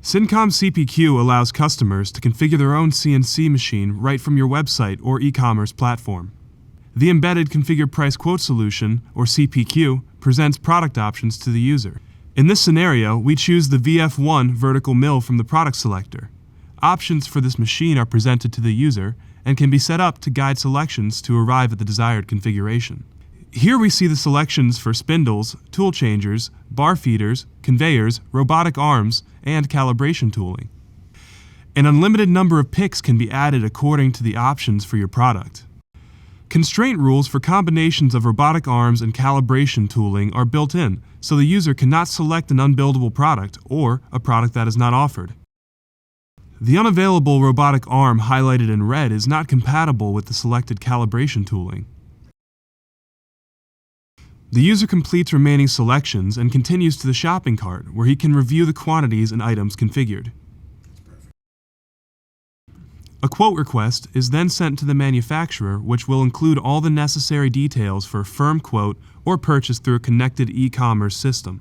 Cincom CPQ allows customers to configure their own CNC machine right from your website or e-commerce platform. The Embedded Configure Price Quote Solution, or CPQ, presents product options to the user. In this scenario, we choose the VF1 vertical mill from the product selector. Options for this machine are presented to the user and can be set up to guide selections to arrive at the desired configuration. Here we see the selections for spindles, tool changers, bar feeders, conveyors, robotic arms, and calibration tooling. An unlimited number of picks can be added according to the options for your product. Constraint rules for combinations of robotic arms and calibration tooling are built in, so the user cannot select an unbuildable product or a product that is not offered. The unavailable robotic arm highlighted in red is not compatible with the selected calibration tooling. The user completes remaining selections and continues to the shopping cart, where he can review the quantities and items configured. A quote request is then sent to the manufacturer, which will include all the necessary details for a firm quote or purchase through a connected e-commerce system.